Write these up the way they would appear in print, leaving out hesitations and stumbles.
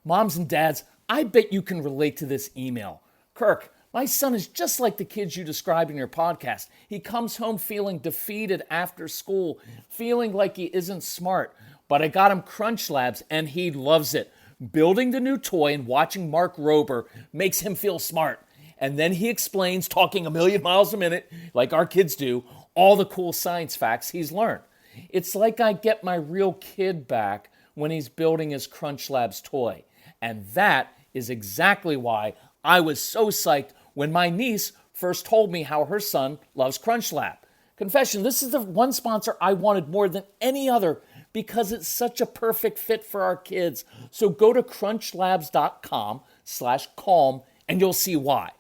Moms and dads, I bet you can relate to this email. Kirk, my son is just like the kids you described in your podcast. He comes home feeling defeated after school, feeling like he isn't smart. But I got him Crunch Labs and he loves it. Building the new toy and watching Mark Rober makes him feel smart. And then he explains, talking a million miles a minute, like our kids do, all the cool science facts he's learned. It's like I get my real kid back when he's building his Crunch Labs toy. And that is exactly why I was so psyched when my niece first told me how her son loves Crunch Lab. Confession, this is the one sponsor I wanted more than any other because it's such a perfect fit for our kids. So go to crunchlabs.com/calm and you'll see why.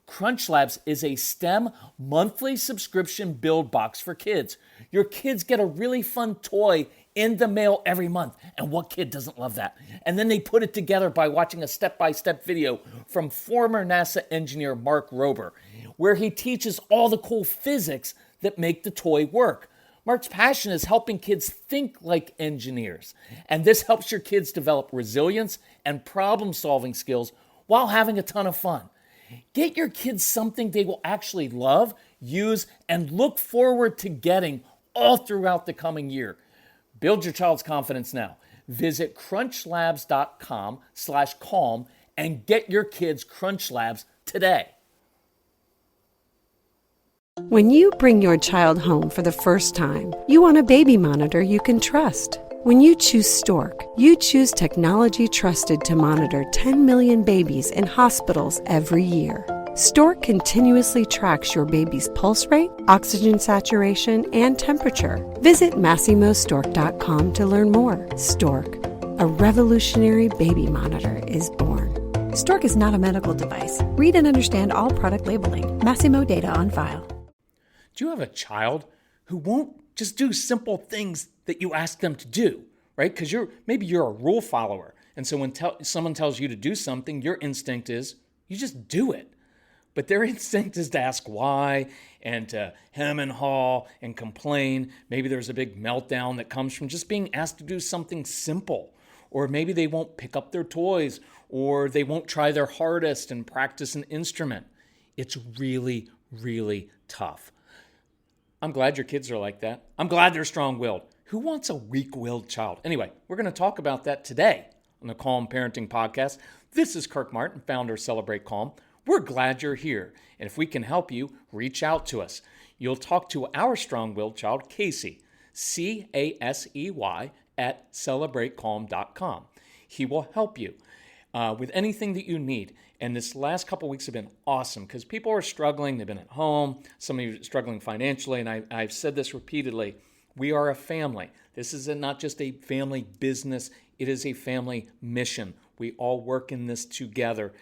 Crunch Labs is a STEM monthly subscription build box for kids. Your kids get a really fun toy in the mail every month. And what kid doesn't love that? And then they put it together by watching a step-by-step video from former NASA engineer Mark Rober, where he teaches all the cool physics that make the toy work. Mark's passion is helping kids think like engineers. And this helps your kids develop resilience and problem-solving skills while having a ton of fun. Get your kids something they will actually love, use, and look forward to getting all throughout the coming year. Build your child's confidence now. Visit crunchlabs.com/calm and get your kids Crunch Labs today. When you bring your child home for the first time, you want a baby monitor you can trust. When you choose Stork, you choose technology trusted to monitor 10 million babies in hospitals every year. Stork continuously tracks your baby's pulse rate, oxygen saturation, and temperature. Visit MassimoStork.com to learn more. Stork, a revolutionary baby monitor, is born. Stork is not a medical device. Read and understand all product labeling. Massimo data on file. Do you have a child who won't just do simple things that you ask them to do, right? Because maybe you're a rule follower. And so when someone tells you to do something, your instinct is you just do it. But their instinct is to ask why and to hem and haw and complain. Maybe there's a big meltdown that comes from just being asked to do something simple. Or maybe they won't pick up their toys, or they won't try their hardest and practice an instrument. It's really, really tough. I'm glad your kids are like that. I'm glad they're strong-willed. Who wants a weak-willed child? Anyway, we're going to talk about that today on the Calm Parenting Podcast. This is Kirk Martin, founder of Celebrate Calm. We're glad you're here. And if we can help you, reach out to us. You'll talk to our strong-willed child, Casey, Casey, at celebratecalm.com. He will help you with anything that you need. And this last couple weeks have been awesome because people are struggling. They've been at home. Some of you are struggling financially. And I've said this repeatedly. We are a family. This is not just a family business. It is a family mission. We all work in this together.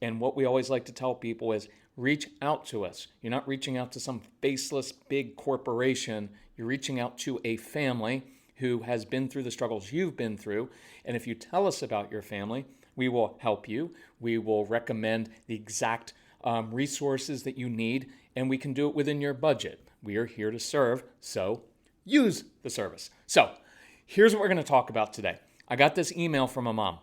And what we always like to tell people is reach out to us. You're not reaching out to some faceless big corporation. You're reaching out to a family who has been through the struggles you've been through. And if you tell us about your family, we will help you. We will recommend the exact resources that you need, and we can do it within your budget. We are here to serve, so use the service. So here's what we're going to talk about today. I got this email from a mom,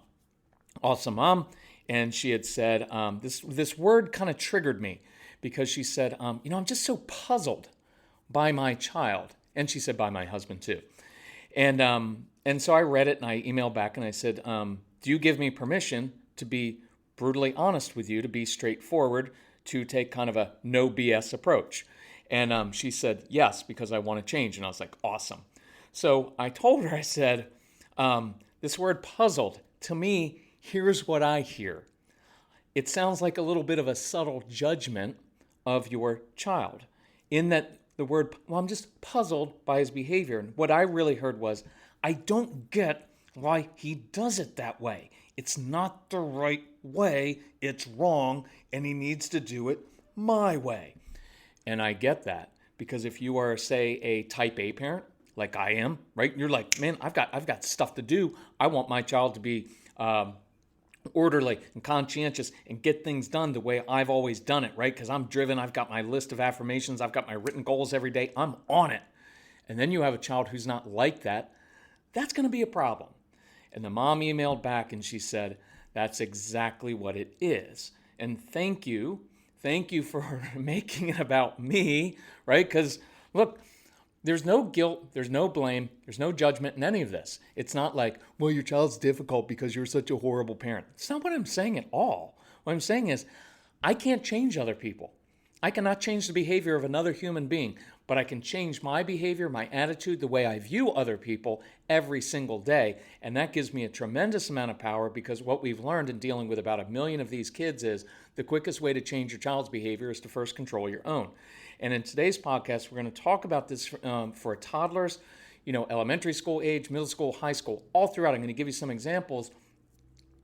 awesome mom, and she had said, this word kind of triggered me because she said, I'm just so puzzled by my child. And she said by my husband too. And so I read it and I emailed back and I said, do you give me permission to be brutally honest with you, to be straightforward, to take kind of a no BS approach? And she said, yes, because I want to change. And I was like, awesome. So I told her, I said, this word puzzled, to me, here's what I hear. It sounds like a little bit of a subtle judgment of your child in that the word, I'm just puzzled by his behavior. And what I really heard was, I don't get why he does it that way. It's not the right way. It's wrong. And he needs to do it my way. And I get that because if you are, say, a type A parent, like I am, right? You're like, man, I've got stuff to do. I want my child to be orderly and conscientious and get things done the way I've always done it, right? Because I'm driven. I've got my list of affirmations. I've got my written goals every day. I'm on it. And then you have a child who's not like that. That's going to be a problem. And the mom emailed back and she said, That's exactly what it is. And thank you for making it about me, right? Because look, there's no guilt, there's no blame, there's no judgment in any of this. It's not like, well, your child's difficult because you're such a horrible parent. It's not what I'm saying at all. What I'm saying is, I can't change other people. I cannot change the behavior of another human being, but I can change my behavior, my attitude, the way I view other people every single day. And that gives me a tremendous amount of power, because what we've learned in dealing with about 1 million of these kids is the quickest way to change your child's behavior is to first control your own. And in today's podcast, we're going to talk about this for toddlers, elementary school age, middle school, high school, all throughout. I'm going to give you some examples.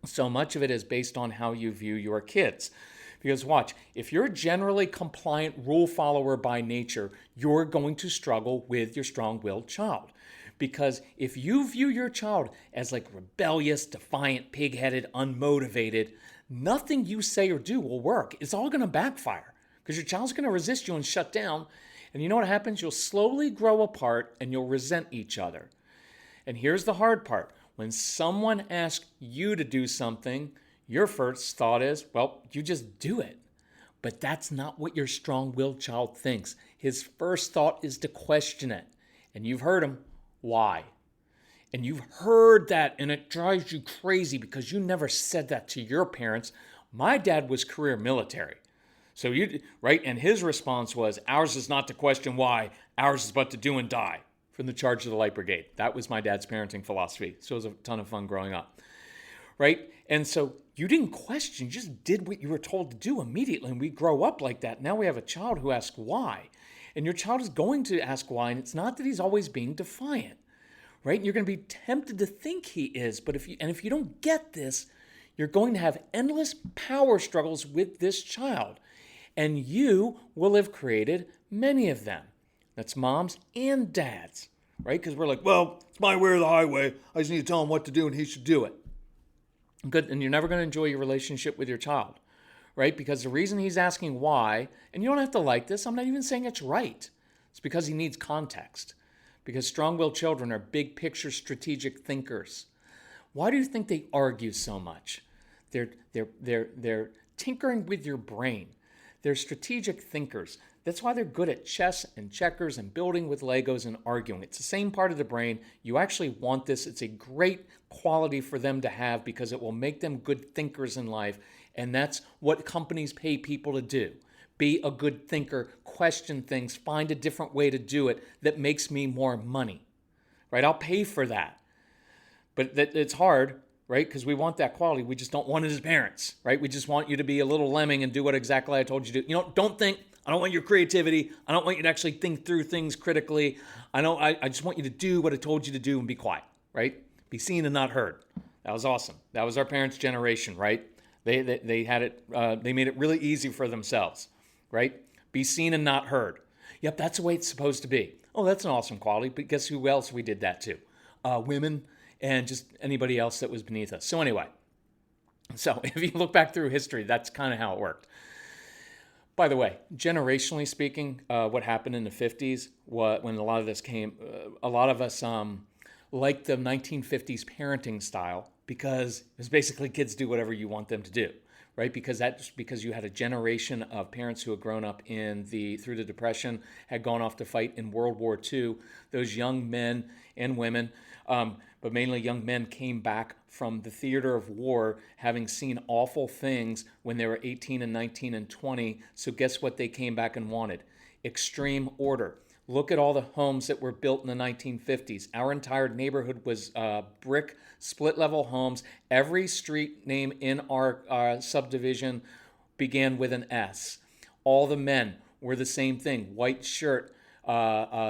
So much of it is based on how you view your kids. Because watch, if you're a generally compliant rule follower by nature, you're going to struggle with your strong-willed child. Because if you view your child as like rebellious, defiant, pig-headed, unmotivated, nothing you say or do will work. It's all going to backfire, because your child's going to resist you and shut down. And you know what happens? You'll slowly grow apart and you'll resent each other. And here's the hard part. When someone asks you to do something, your first thought is, well, you just do it. But that's not what your strong-willed child thinks. His first thought is to question it. And you've heard him. Why? And you've heard that, and it drives you crazy because you never said that to your parents. My dad was career military. So right? And his response was, ours is not to question why, ours is but to do and die. From the charge of the Light Brigade. That was my dad's parenting philosophy. So it was a ton of fun growing up. Right? And so you didn't question, you just did what you were told to do immediately. And we grow up like that. Now we have a child who asks why. And your child is going to ask why. And it's not that he's always being defiant. Right? And you're going to be tempted to think he is. But if you don't get this, you're going to have endless power struggles with this child. And you will have created many of them. That's moms and dads, right? Because we're like, well, it's my way or the highway. I just need to tell him what to do and he should do it. Good. And you're never going to enjoy your relationship with your child, right? Because the reason he's asking why, and you don't have to like this, I'm not even saying it's right. It's because he needs context. Because strong-willed children are big picture strategic thinkers. Why do you think they argue so much? They're tinkering with your brain. They're strategic thinkers. That's why they're good at chess and checkers and building with Legos and arguing. It's the same part of the brain. You actually want this. It's a great quality for them to have because it will make them good thinkers in life. And that's what companies pay people to do. Be a good thinker, question things, find a different way to do it that makes me more money. Right? I'll pay for that. But it's hard, right? Because we want that quality. We just don't want it as parents, right? We just want you to be a little lemming and do what exactly I told you to do. Don't think. I don't want your creativity. I don't want you to actually think through things critically. I just want you to do what I told you to do and be quiet, right? Be seen and not heard. That was awesome. That was our parents' generation, right? They had it. They made it really easy for themselves, right? Be seen and not heard. Yep, that's the way it's supposed to be. Oh, that's an awesome quality. But guess who else we did that to? Women and just anybody else that was beneath us. So anyway, if you look back through history, that's kind of how it worked. By the way, generationally speaking, what happened in the 50s, when a lot of this came, a lot of us liked the 1950s parenting style because it was basically kids do whatever you want them to do, right? Because you had a generation of parents who had grown up through the Depression, had gone off to fight in World War II. Those young men and women, but mainly young men, came back from the theater of war having seen awful things when they were 18 and 19 and 20. So guess what they came back and wanted? Extreme order. Look at all the homes that were built in the 1950s. Our entire neighborhood was brick split-level homes. Every street name in our subdivision began with an S. All the men were the same thing. White shirt,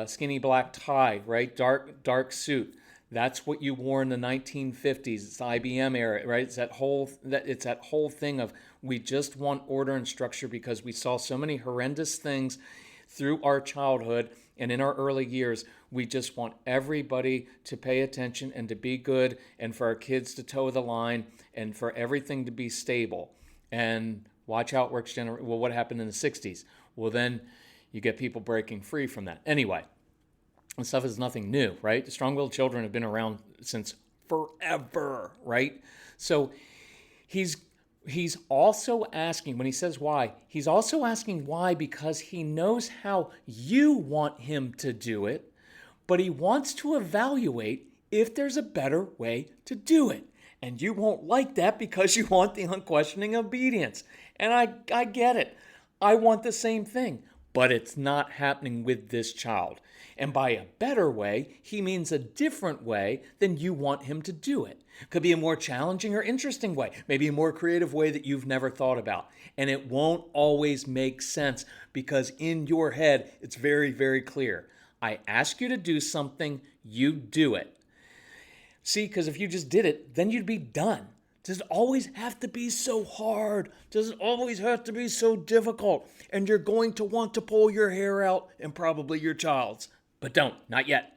skinny black tie, right? Dark suit. That's what you wore in the 1950s. It's the IBM era, right? It's that whole thing of we just want order and structure because we saw so many horrendous things through our childhood and in our early years. We just want everybody to pay attention and to be good and for our kids to toe the line and for everything to be stable. And watch how it works. Well, what happened in the 60s? Well, then you get people breaking free from that. Anyway. And stuff is nothing new, right? The strong-willed children have been around since forever, right? So He's also asking, when he says why, he's also asking why because he knows how you want him to do it, but he wants to evaluate if there's a better way to do it. And you won't like that because you want the unquestioning obedience. And I get it. I want the same thing, but it's not happening with this child. And by a better way, he means a different way than you want him to do it. Could be a more challenging or interesting way, maybe a more creative way that you've never thought about. And it won't always make sense because in your head, it's very, very clear. I ask you to do something, you do it. See, because if you just did it, then you'd be done. Does it always have to be so hard? Does it always have to be so difficult? And you're going to want to pull your hair out and probably your child's. But don't, not yet.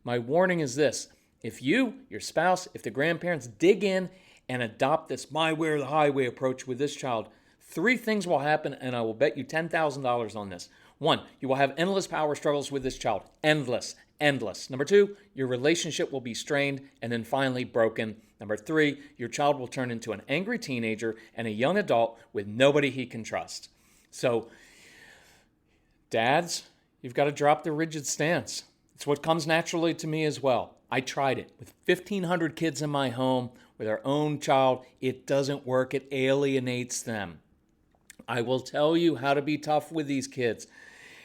My warning is this. If you, your spouse, if the grandparents dig in and adopt this my way or the highway approach with this child, 3 things will happen, and I will bet you $10,000 on this. 1, you will have endless power struggles with this child. Endless. Number 2, your relationship will be strained and then finally broken. Number 3, your child will turn into an angry teenager and a young adult with nobody he can trust. So, dads, you've got to drop the rigid stance. It's what comes naturally to me as well. I tried it with 1,500 kids in my home, with our own child. It doesn't work. It alienates them. I will tell you how to be tough with these kids.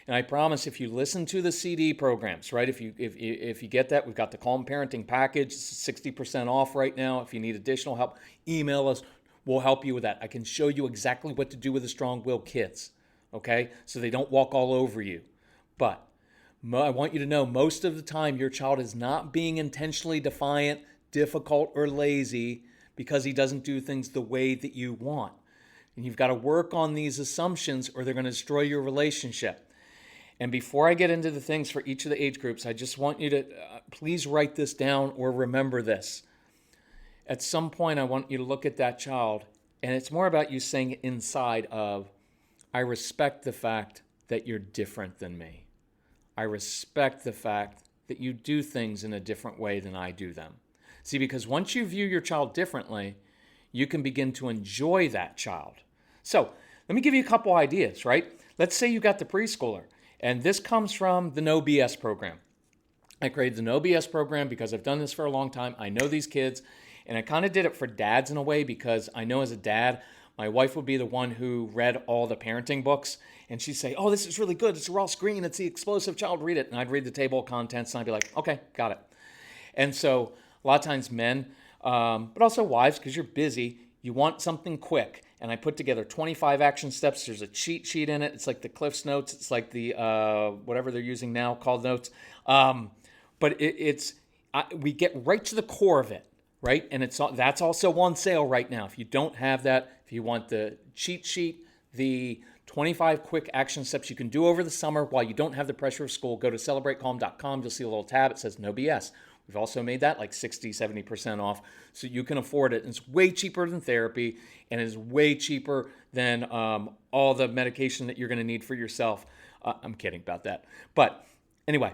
And I promise if you listen to the CD programs, right, if you get that, we've got the Calm Parenting Package, 60% off right now. If you need additional help, email us. We'll help you with that. I can show you exactly what to do with the strong-willed kids, okay, so they don't walk all over you. But I want you to know most of the time your child is not being intentionally defiant, difficult, or lazy because he doesn't do things the way that you want. And you've got to work on these assumptions or they're going to destroy your relationship. And before I get into the things for each of the age groups, I just want you to please write this down or remember this. At some point, I want you to look at that child, and it's more about you saying inside of, I respect the fact that you're different than me. I respect the fact that you do things in a different way than I do them. See, because once you view your child differently, you can begin to enjoy that child. So let me give you a couple ideas, right? Let's say you got the preschooler, and this comes from the No BS program. I created the No BS program because I've done this for a long time. I know these kids, and I kind of did it for dads in a way because I know as a dad, my wife would be the one who read all the parenting books, and she'd say, oh, this is really good. It's Ross Green. It's the explosive child. Read it. And I'd read the table of contents, and I'd be like, okay, got it. And so a lot of times men, but also wives, because you're busy, you want something quick. And I put together 25 action steps. There's a cheat sheet in it. It's like the Cliff's Notes. It's like the, whatever they're using now called Notes. But we get right to the core of it, right? And that's also on sale right now. If you don't have that, if you want the cheat sheet, the 25 quick action steps you can do over the summer while you don't have the pressure of school, go to celebratecalm.com. You'll see a little tab. It says No BS. We've also made that like 60, 70% off so you can afford it. And it's way cheaper than therapy and is way cheaper than all the medication that you're going to need for yourself. I'm kidding about that. But anyway,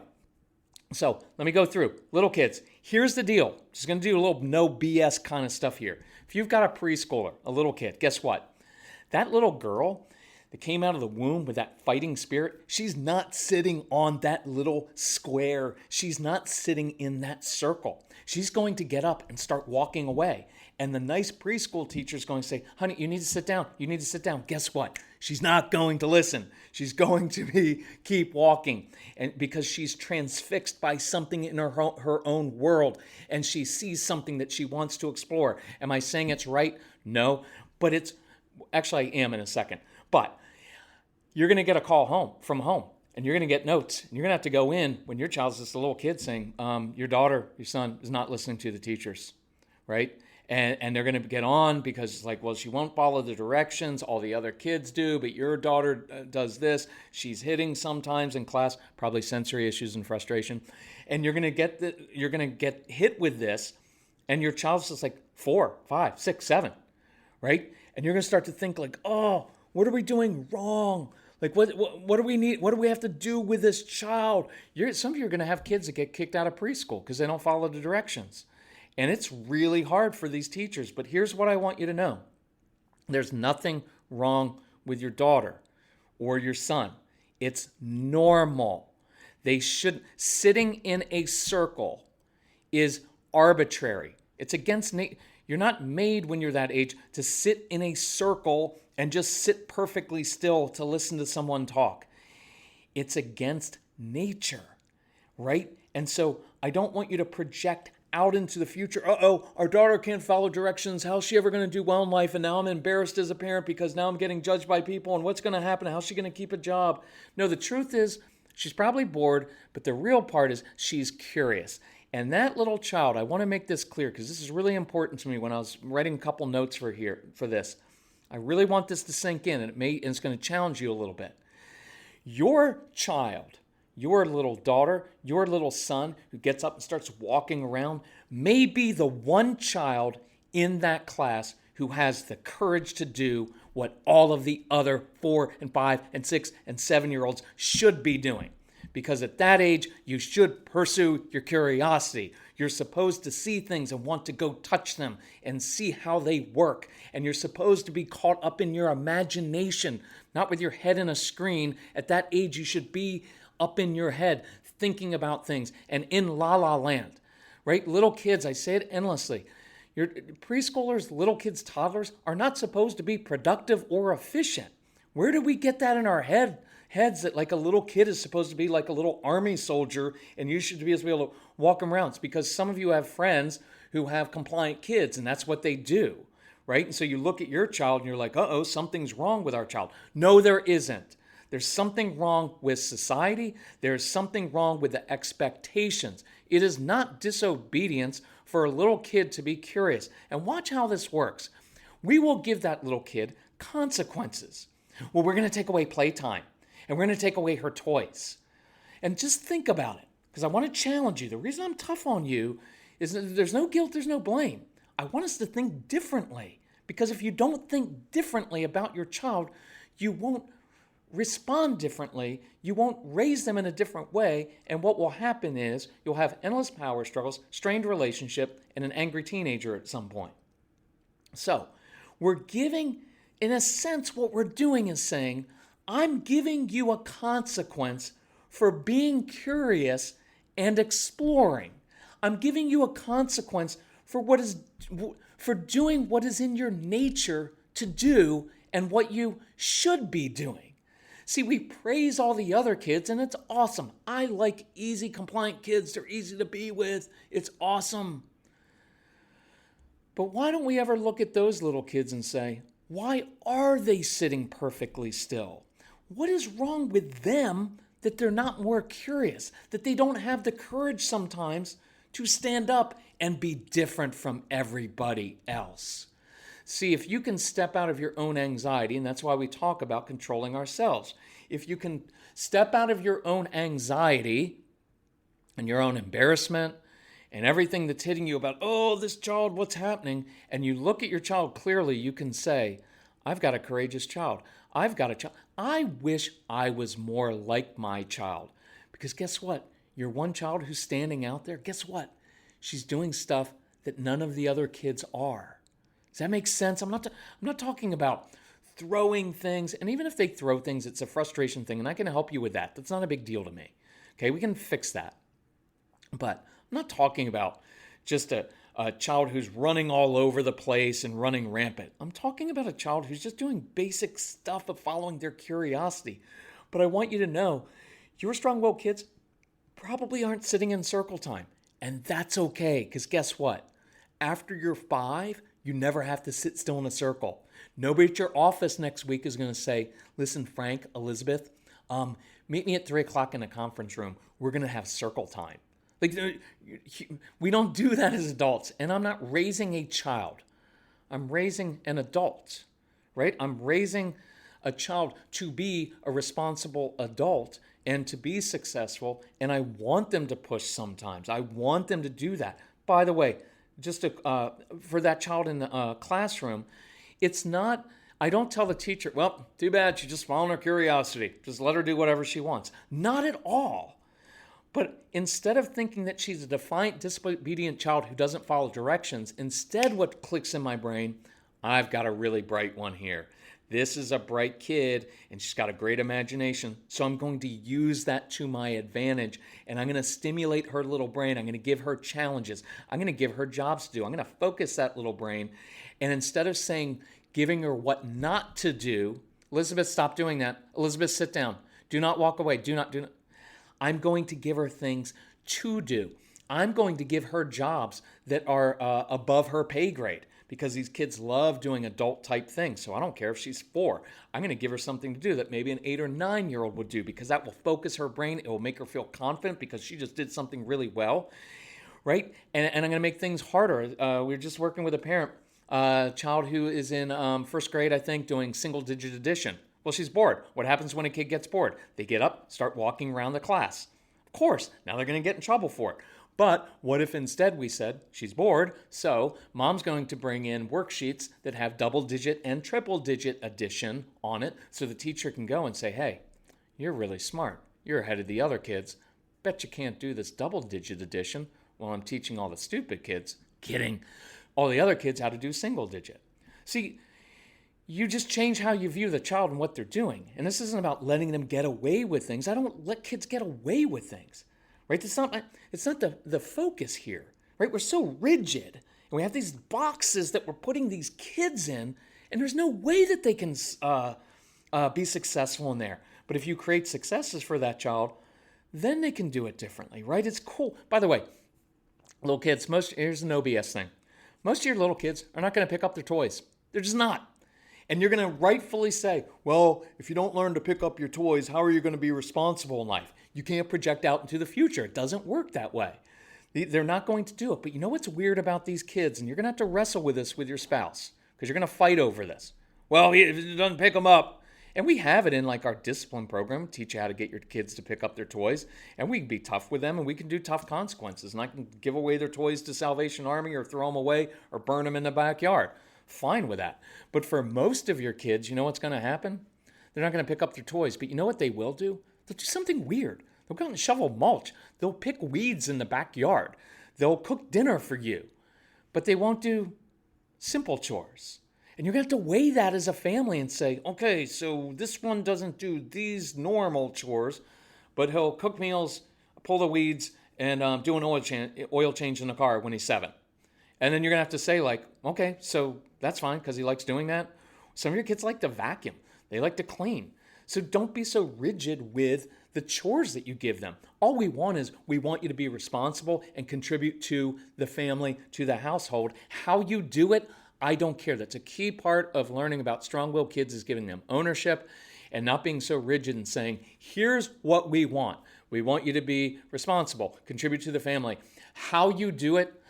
so let me go through. Little kids, here's the deal. Just going to do a little no BS kind of stuff here. If you've got a preschooler, a little kid, guess what? That little girl that came out of the womb with that fighting spirit, she's not sitting on that little square. She's not sitting in that circle. She's going to get up and start walking away. And the nice preschool teacher is going to say, honey, you need to sit down. You need to sit down. Guess what? She's not going to listen. She's going to keep walking. And because she's transfixed by something in her own world, and she sees something that she wants to explore. Am I saying it's right? No. But it's, actually I am in a second. But you're going to get a call from home, and you're going to get notes. And you're going to have to go in when your child's just a little kid saying, your daughter, your son is not listening to the teachers, right? And they're going to get on because it's like, well, she won't follow the directions. All the other kids do, but your daughter does this. She's hitting sometimes in class, probably sensory issues and frustration. And you're going to get hit with this, and your child's just like 4, 5, 6, 7, right? And you're going to start to think like, oh, what are we doing wrong? Like, what do we need? What do we have to do with this child? Some of you are going to have kids that get kicked out of preschool because they don't follow the directions. And it's really hard for these teachers. But here's what I want you to know. There's nothing wrong with your daughter or your son. It's normal. Sitting in a circle is arbitrary. It's against nature. You're not made when you're that age to sit in a circle and just sit perfectly still to listen to someone talk. It's against nature, right? And so I don't want you to project out into the future. Our daughter can't follow directions. How's she ever going to do well in life? And now I'm embarrassed as a parent because now I'm getting judged by people. And what's going to happen? How's she going to keep a job? No, the truth is she's probably bored, but the real part is she's curious. And that little child, I want to make this clear because this is really important to me when I was writing a couple notes for this. I really want this to sink in, and it's going to challenge you a little bit. Your child, your little daughter, your little son who gets up and starts walking around may be the one child in that class who has the courage to do what all of the other 4 and 5 and 6 and 7-year-olds should be doing. Because at that age, you should pursue your curiosity. You're supposed to see things and want to go touch them and see how they work. And you're supposed to be caught up in your imagination, not with your head in a screen. At that age, you should be up in your head, thinking about things and in la-la land, right? Little kids, I say it endlessly. Your preschoolers, little kids, toddlers are not supposed to be productive or efficient. Where do we get that in our heads that like a little kid is supposed to be like a little army soldier and you should be able to walk them around? It's because some of you have friends who have compliant kids and that's what they do, right? And so you look at your child and you're like, something's wrong with our child. No, there isn't. There's something wrong with society. There's something wrong with the expectations. It is not disobedience for a little kid to be curious. And watch how this works. We will give that little kid consequences. Well, we're going to take away playtime. And we're going to take away her toys. And just think about it, because I want to challenge you. The reason I'm tough on you is that there's no guilt, there's no blame. I want us to think differently, because if you don't think differently about your child, you won't respond differently, you won't raise them in a different way, and what will happen is you'll have endless power struggles, strained relationship, and an angry teenager at some point. So, we're giving, in a sense, what we're doing is saying, I'm giving you a consequence for being curious and exploring. I'm giving you a consequence for doing what is in your nature to do and what you should be doing. See, we praise all the other kids, and it's awesome. I like easy, compliant kids. They're easy to be with. It's awesome. But why don't we ever look at those little kids and say, why are they sitting perfectly still? What is wrong with them that they're not more curious, that they don't have the courage sometimes to stand up and be different from everybody else? See, if you can step out of your own anxiety, and that's why we talk about controlling ourselves. If you can step out of your own anxiety and your own embarrassment and everything that's hitting you about, this child, what's happening? And you look at your child clearly, you can say, I've got a courageous child. I've got a child. I wish I was more like my child. Because guess what? Your one child who's standing out there, guess what? She's doing stuff that none of the other kids are. Does that make sense? I'm not talking about throwing things. And even if they throw things, it's a frustration thing. And I can help you with that. That's not a big deal to me. Okay, we can fix that. But I'm not talking about just a child who's running all over the place and running rampant. I'm talking about a child who's just doing basic stuff of following their curiosity. But I want you to know, your strong-willed kids probably aren't sitting in circle time. And that's okay, because guess what? After you're 5, you never have to sit still in a circle. Nobody at your office next week is going to say, listen, Frank, Elizabeth, meet me at 3 o'clock in the conference room. We're going to have circle time. Like, we don't do that as adults. And I'm not raising a child. I'm raising an adult, right? I'm raising a child to be a responsible adult and to be successful. And I want them to push sometimes. I want them to do that. By the way, just for that child in the classroom, it's not, I don't tell the teacher, well, too bad, she's just following her curiosity. Just let her do whatever she wants. Not at all. But instead of thinking that she's a defiant, disobedient child who doesn't follow directions, instead what clicks in my brain, I've got a really bright one here. This is a bright kid and she's got a great imagination. So I'm going to use that to my advantage and I'm going to stimulate her little brain. I'm going to give her challenges. I'm going to give her jobs to do. I'm going to focus that little brain. And instead of giving her what not to do, Elizabeth, stop doing that. Elizabeth, sit down. Do not walk away. Do not. I'm going to give her things to do. I'm going to give her jobs that are above her pay grade because these kids love doing adult type things. So I don't care if she's 4. I'm going to give her something to do that maybe an 8 or 9-year-old would do because that will focus her brain. It will make her feel confident because she just did something really well, right? And I'm going to make things harder. We were just working with a parent, child who is in first grade, I think, doing single-digit addition. Well, she's bored. What happens when a kid gets bored? They get up, start walking around the class. Of course, now they're going to get in trouble for it. But what if instead we said, she's bored, so mom's going to bring in worksheets that have double-digit and triple-digit addition on it so the teacher can go and say, hey, you're really smart. You're ahead of the other kids. Bet you can't do this double-digit addition while I'm teaching all the stupid kids. Kidding. All the other kids how to do single-digit. See, you just change how you view the child and what they're doing. And this isn't about letting them get away with things. I don't let kids get away with things, right? It's not the focus here, right? We're so rigid, and we have these boxes that we're putting these kids in, and there's no way that they can be successful in there. But if you create successes for that child, then they can do it differently, right? It's cool. By the way, little kids, here's the no BS thing. Most of your little kids are not going to pick up their toys. They're just not. And you're going to rightfully say, well, if you don't learn to pick up your toys, how are you going to be responsible in life? You can't project out into the future. It doesn't work that way. They're not going to do it. But you know what's weird about these kids? And you're going to have to wrestle with this with your spouse because you're going to fight over this. Well, he doesn't pick them up. And we have it in like our discipline program, teach you how to get your kids to pick up their toys. And we can be tough with them and we can do tough consequences. And I can give away their toys to Salvation Army or throw them away or burn them in the backyard. Fine with that. But for most of your kids, you know what's going to happen? They're not going to pick up their toys. But you know what they will do? They'll do something weird. They'll go out and shovel mulch. They'll pick weeds in the backyard. They'll cook dinner for you. But they won't do simple chores. And you're going to have to weigh that as a family and say, okay, so this one doesn't do these normal chores, but he'll cook meals, pull the weeds, and do an oil change in the car when he's 7. And then you're going to have to say like, okay, so that's fine because he likes doing that. Some of your kids like to vacuum. They like to clean. So don't be so rigid with the chores that you give them. All we want is we want you to be responsible and contribute to the family, to the household. How you do it, I don't care. That's a key part of learning about strong-willed kids is giving them ownership and not being so rigid and saying, here's what we want. We want you to be responsible, contribute to the family. How you do it,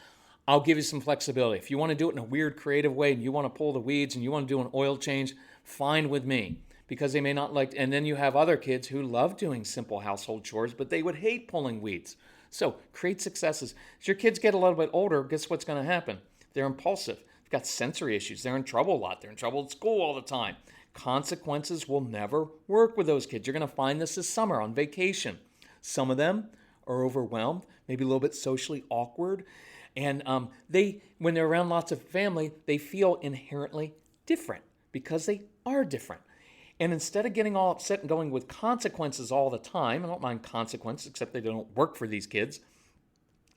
I'll give you some flexibility. If you want to do it in a weird, creative way and you want to pull the weeds and you want to do an oil change, fine with me because they may not like, and then you have other kids who love doing simple household chores, but they would hate pulling weeds. So create successes. As your kids get a little bit older, guess what's going to happen? They're impulsive. They've got sensory issues. They're in trouble a lot. They're in trouble at school all the time. Consequences will never work with those kids. You're going to find this summer on vacation. Some of them are overwhelmed, maybe a little bit socially awkward. And when they're around lots of family, they feel inherently different because they are different. And instead of getting all upset and going with consequences all the time, I don't mind consequences, except they don't work for these kids,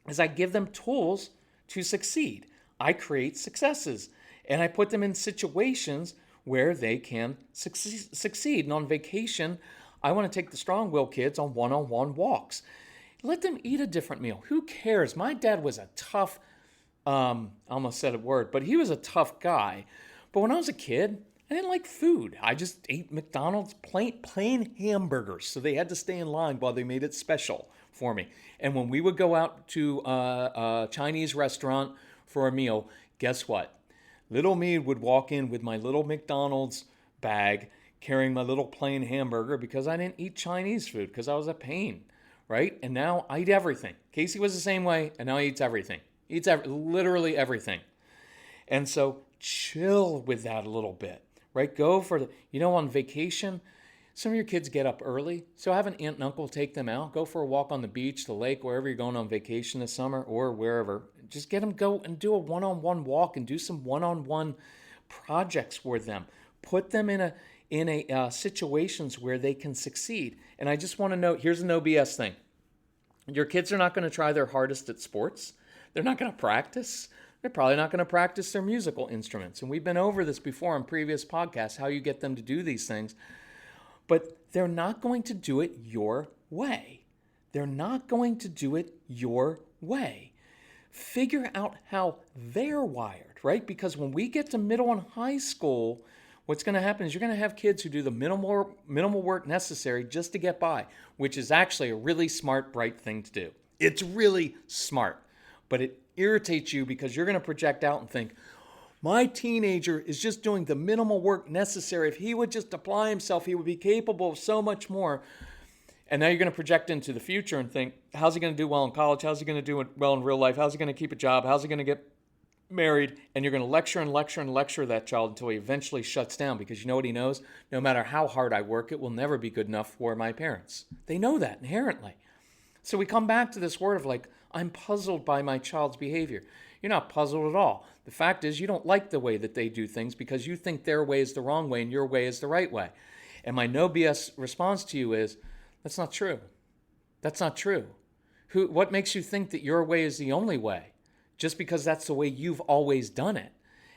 is I give them tools to succeed. I create successes. And I put them in situations where they can succeed. And on vacation, I want to take the strong-willed kids on one-on-one walks. Let them eat a different meal. Who cares? My dad was a tough, I almost said a word, but he was a tough guy. But when I was a kid, I didn't like food. I just ate McDonald's plain hamburgers. So they had to stay in line while they made it special for me. And when we would go out to a Chinese restaurant for a meal, guess what? Little me would walk in with my little McDonald's bag, carrying my little plain hamburger because I didn't eat Chinese food because I was a pain. Right? And now I eat everything. Casey was the same way, and now he eats everything. He eats literally everything. And so chill with that a little bit, right? Go for on vacation, Some of your kids get up early, so have an aunt and uncle take them out. Go for a walk on the beach, the lake, wherever you're going on vacation this summer or wherever. Just get them go and do a one-on-one walk and do some one-on-one projects with them. Put them in a situations where they can succeed. And I just want to note, here's a no BS thing. Your kids are not going to try their hardest at sports. They're not going to practice. They're probably not going to practice their musical instruments. And we've been over this before on previous podcasts, how you get them to do these things. But they're not going to do it your way. They're not going to do it your way. Figure out how they're wired, right? Because when we get to middle and high school, what's going to happen is you're going to have kids who do the minimal work necessary just to get by, which is actually a really smart, bright thing to do. It's really smart, but it irritates you because you're going to project out and think, my teenager is just doing the minimal work necessary. If he would just apply himself, he would be capable of so much more. And now you're going to project into the future and think, how's he going to do well in college? How's he going to do well in real life? How's he going to keep a job? How's he going to get married? And you're going to lecture and lecture and lecture that child until he eventually shuts down, because you know what he knows? No matter how hard I work, it will never be good enough for my parents. They know that inherently. So we come back to this word of like, I'm puzzled by my child's behavior. You're not puzzled at all. The fact is you don't like the way that they do things because you think their way is the wrong way and your way is the right way. And my no BS response to you is, that's not true. That's not true. What makes you think that your way is the only way? Just because that's the way you've always done it.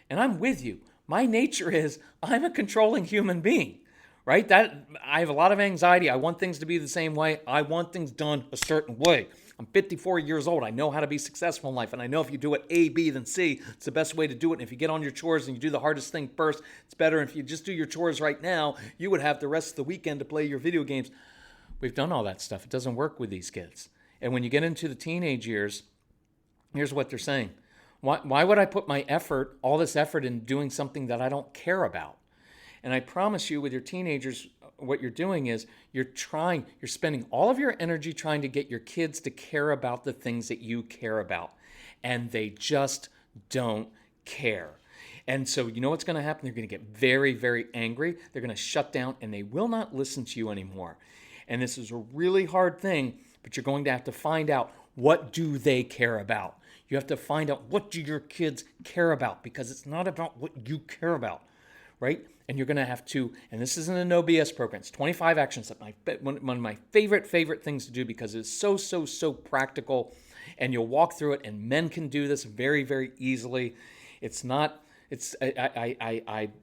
And I'm with you. My nature is I'm a controlling human being, right? That I have a lot of anxiety. I want things to be the same way. I want things done a certain way. I'm 54 years old. I know how to be successful in life. And I know if you do it A, B, then C, it's the best way to do it. And if you get on your chores and you do the hardest thing first, it's better. If you just do your chores right now, you would have the rest of the weekend to play your video games. We've done all that stuff. It doesn't work with these kids. And when you get into the teenage years, here's what they're saying. Why would I put my effort, all this effort, in doing something that I don't care about? And I promise you with your teenagers, what you're doing is you're spending all of your energy trying to get your kids to care about the things that you care about. And they just don't care. And so you know what's going to happen? They're going to get very, very angry. They're going to shut down and they will not listen to you anymore. And this is a really hard thing, but you're going to have to find out, what do they care about? You have to find out, what do your kids care about? Because it's not about what you care about, right? And you're going to have to, and this isn't a no BS program, it's 25 actions. One of my favorite things to do because it's so practical, and you'll walk through it, and men can do this very, very easily. I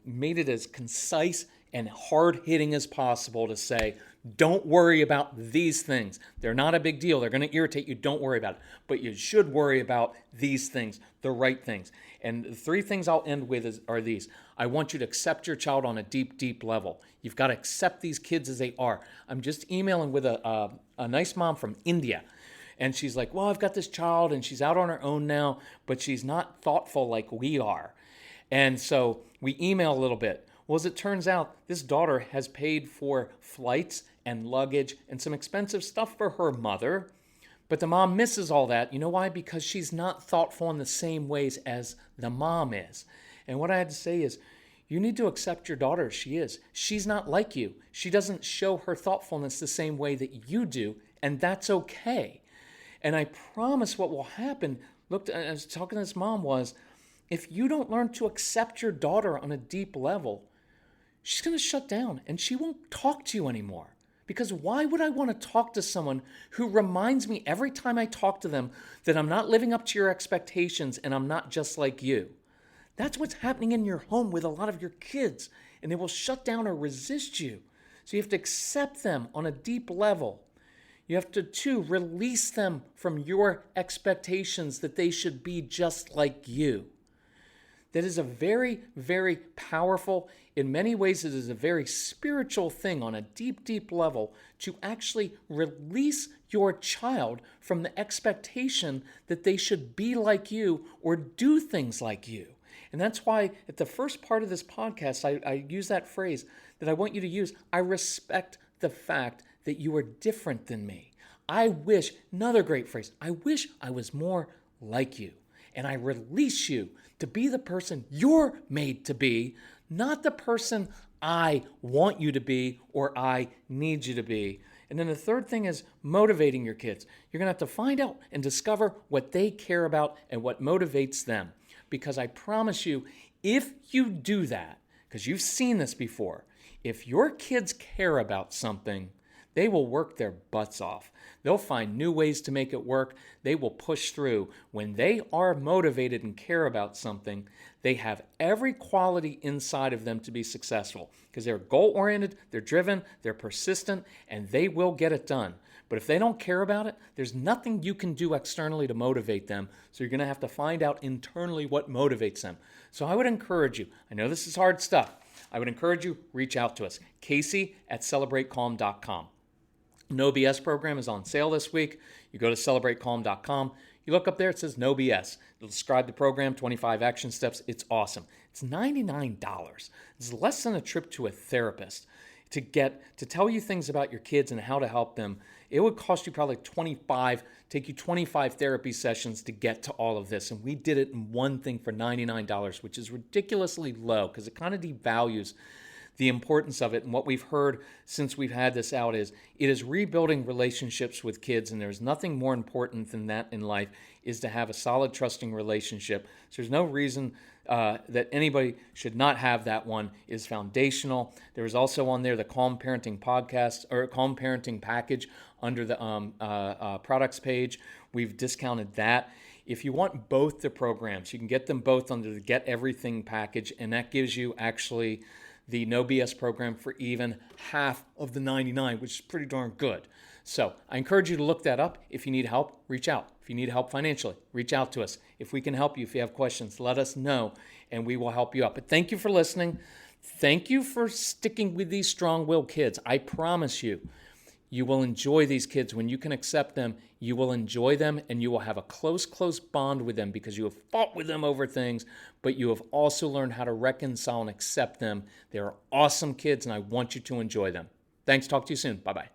made it as concise and hard-hitting as possible to say, don't worry about these things. They're not a big deal. They're going to irritate you. Don't worry about it. But you should worry about these things, the right things. And the three things I'll end with are these. I want you to accept your child on a deep, deep level. You've got to accept these kids as they are. I'm just emailing with a nice mom from India. And she's like, well, I've got this child, and she's out on her own now, but she's not thoughtful like we are. And so we email a little bit. Well, as it turns out, this daughter has paid for flights and luggage and some expensive stuff for her mother. But the mom misses all that. You know why? Because she's not thoughtful in the same ways as the mom is. And what I had to say is, you need to accept your daughter as she is. She's not like you. She doesn't show her thoughtfulness the same way that you do, and that's okay. And I promise what will happen, look, I was talking to this mom, was if you don't learn to accept your daughter on a deep level, she's going to shut down and she won't talk to you anymore. Because why would I want to talk to someone who reminds me every time I talk to them that I'm not living up to your expectations and I'm not just like you? That's what's happening in your home with a lot of your kids, and they will shut down or resist you. So you have to accept them on a deep level. You have to, too, release them from your expectations that they should be just like you. That is a very, very powerful, in many ways it is a very spiritual thing on a deep, deep level to actually release your child from the expectation that they should be like you or do things like you. And that's why at the first part of this podcast, I use that phrase that I want you to use. I respect the fact that you are different than me. I wish, another great phrase, I wish I was more like you. And I release you to be the person you're made to be, not the person I want you to be or I need you to be. And then the third thing is motivating your kids. You're going to have to find out and discover what they care about and what motivates them. Because I promise you, if you do that, because you've seen this before, if your kids care about something, they will work their butts off. They'll find new ways to make it work. They will push through. When they are motivated and care about something, they have every quality inside of them to be successful because they're goal-oriented, they're driven, they're persistent, and they will get it done. But if they don't care about it, there's nothing you can do externally to motivate them. So you're going to have to find out internally what motivates them. So I would encourage you, I know this is hard stuff, I would encourage you, reach out to us. Casey@celebratecalm.com. No BS program is on sale this week. You go to celebratecalm.com. You look up there, it says No BS. It'll describe the program, 25 action steps. It's awesome. It's $99. It's less than a trip to a therapist to tell you things about your kids and how to help them. It would cost you probably take you 25 therapy sessions to get to all of this. And we did it in one thing for $99, which is ridiculously low because it kind of devalues the importance of it. And what we've heard since we've had this out is it is rebuilding relationships with kids, and there's nothing more important than that in life, is to have a solid, trusting relationship. So there's no reason that anybody should not have that one. Is foundational. There is also on there the Calm Parenting podcast or Calm Parenting package under the products page. We've discounted that. If you want both the programs, you can get them both under the Get Everything package, and that gives you actually the No BS program for even half of the $99, which is pretty darn good. So I encourage you to look that up. If you need help, reach out. If you need help financially, reach out to us. If we can help you, if you have questions, let us know, and we will help you out. But thank you for listening. Thank you for sticking with these strong-willed kids. I promise you, you will enjoy these kids. When you can accept them, you will enjoy them, and you will have a close bond with them because you have fought with them over things, but you have also learned how to reconcile and accept them. They're awesome kids, and I want you to enjoy them. Thanks. Talk to you soon. Bye-bye.